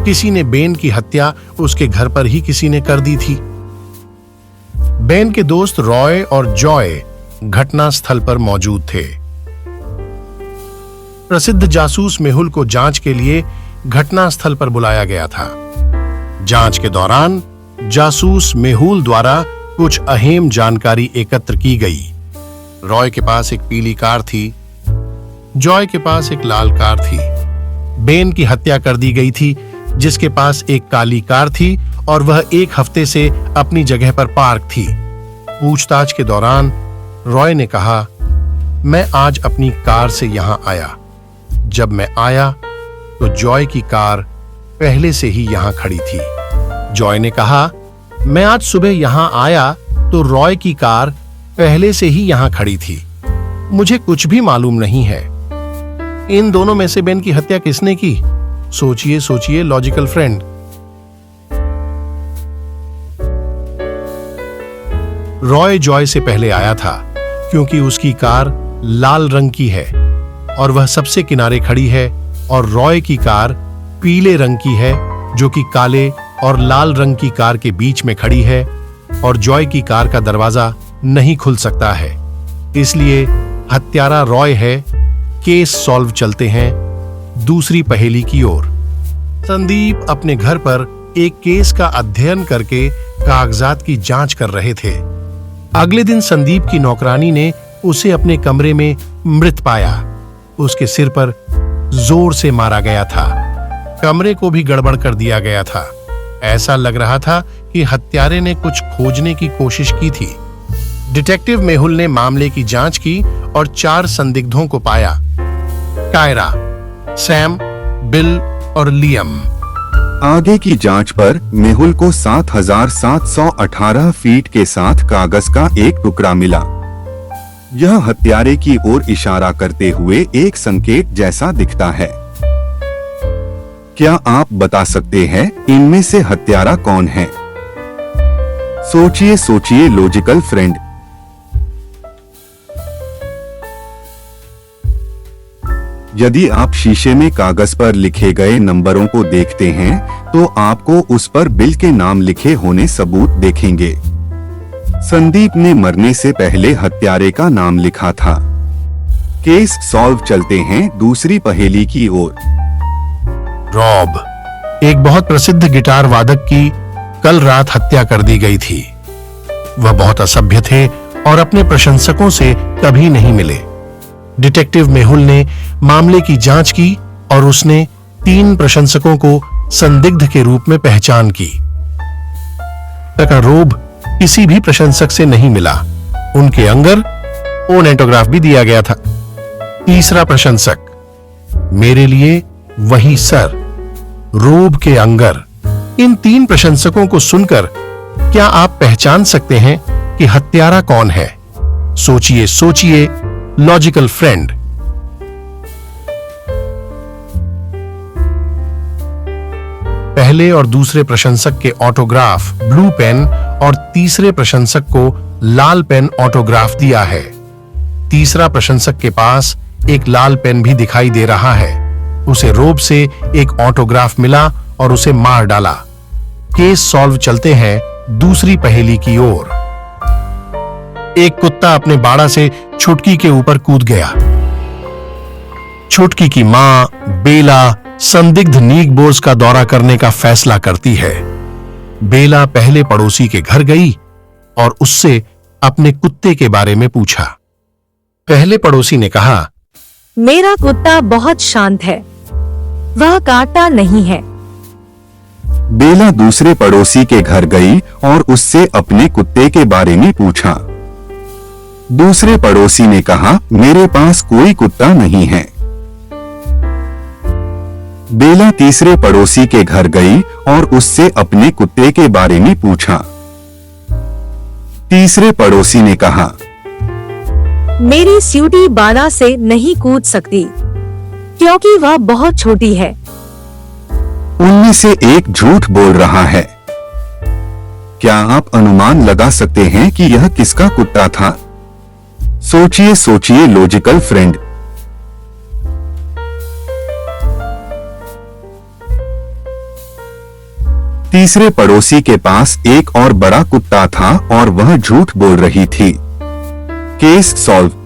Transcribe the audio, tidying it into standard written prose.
किसी ने बेन की हत्या उसके घर पर ही किसी ने कर दी थी। बेन के दोस्त रॉय और जॉय घटनास्थल पर मौजूद थे। प्रसिद्ध जासूस मेहुल को जांच के लिए घटनास्थल पर बुलाया गया था। जांच के दौरान जासूस मेहुल द्वारा कुछ अहम जानकारी एकत्र की गई। रॉय के पास एक पीली कार थी, जॉय के पास एक लाल कार थी। बेन की हत्या कर दी गई थी, जिसके पास एक काली कार थी और वह 1 हफ्ते से अपनी जगह पर पार्क थी। पूछताछ के दौरान रॉय ने कहा, मैं आज अपनी कार से यहां आया। जब मैं आया तो जॉय की कार पहले से ही यहां खड़ी थी। जॉय ने कहा, मैं आज सुबह यहां आया तो रॉय की कार पहले से ही यहां खड़ी थी। मुझे कुछ भी मालूम नहीं है। इन दोनों में से बेन की हत्या किसने की? सोचिए सोचिए लॉजिकल फ्रेंड। रॉय जॉय से पहले आया था क्योंकि उसकी कार लाल रंग की है और वह सबसे किनारे खड़ी है, और रॉय की कार पीले रंग की है जो कि काले और लाल रंग की कार के बीच में खड़ी है, और जॉय की कार का दरवाजा नहीं खुल सकता है। इसलिए हत्यारा रॉय है। केस सॉल्व चलते हैं दूसरी पहेली की ओर। संदीप अपने घर पर एक केस का अध्ययन करके कागजात की जांच कर रहे थे। अगले दिन संदीप की नौकरानी ने उसे अपने कमरे में मृत पाया। उसके सिर पर जोर से मारा गया था। कमरे को भी गड़बड़ कर दिया गया था। ऐसा लग रहा था कि हत्यारे ने कुछ खोजने की कोशिश की थी। डिटेक्टिव मेहुल ने मामले की जांच की और 4 संदिग्धों को पाया, कायरा, सैम, बिल और लियम। आगे की जांच पर मेहुल को 7,718 फीट के साथ कागज का एक टुकड़ा मिला। यह हत्यारे की ओर इशारा करते हुए एक संकेत जैसा दिखता है। क्या आप बता सकते हैं इनमें से हत्यारा कौन है? सोचिए सोचिए लॉजिकल फ्रेंड। यदि आप शीशे में कागज पर लिखे गए नंबरों को देखते हैं तो आपको उस पर बिल के नाम लिखे होने सबूत देखेंगे। संदीप ने मरने से पहले हत्यारे का नाम लिखा था। केस सॉल्व चलते हैं दूसरी पहेली की ओर। रॉब, एक बहुत प्रसिद्ध गिटार वादक की कल रात हत्या कर दी गई थी। वह बहुत असभ्य थे और अपने प्रशंसकों से कभी नहीं मिले। डिटेक्टिव मेहुल ने मामले की जांच की और उसने 3 प्रशंसकों को संदिग्ध के रूप में पहचान की। रोब किसी भी प्रशंसक से नहीं मिला। उनके अंगर ऑटोग्राफ भी दिया गया था। तीसरा प्रशंसक, मेरे लिए वही सर, रोब के अंगर। इन 3 प्रशंसकों को सुनकर क्या आप पहचान सकते हैं कि हत्यारा कौन है? सोचिए सोचिए लॉजिकल फ्रेंड। पहले और दूसरे प्रशंसक के ऑटोग्राफ ब्लू पेन और तीसरे प्रशंसक को लाल पेन ऑटोग्राफ दिया है। तीसरा प्रशंसक के पास एक लाल पेन भी दिखाई दे रहा है। उसे रोब से एक ऑटोग्राफ मिला और उसे मार डाला। केस सॉल्व चलते हैं दूसरी पहेली की ओर। एक कुत्ता अपने बाड़ा से छुटकी के ऊपर कूद गया। छुटकी की मां बेला संदिग्ध नीगबोर्स का दौरा करने का फैसला करती है। बेला पहले पड़ोसी के घर गई और उससे अपने कुत्ते के बारे में पूछा। पहले पड़ोसी ने कहा, मेरा कुत्ता बहुत शांत है, वह काटता नहीं है। बेला दूसरे पड़ोसी के घर गई और उससे अपने कुत्ते के बारे में पूछा। दूसरे पड़ोसी ने कहा, मेरे पास कोई कुत्ता नहीं है। बेला तीसरे पड़ोसी के घर गई और उससे अपने कुत्ते के बारे में पूछा। तीसरे पड़ोसी ने कहा, मेरी स्यूटी बाड़ा से नहीं कूद सकती क्योंकि वह बहुत छोटी है। उनमें से एक झूठ बोल रहा है। क्या आप अनुमान लगा सकते हैं कि यह किसका कुत्ता था? सोचिए सोचिए लॉजिकल फ्रेंड। तीसरे पड़ोसी के पास एक और बड़ा कुत्ता था और वह झूठ बोल रही थी। Case solve.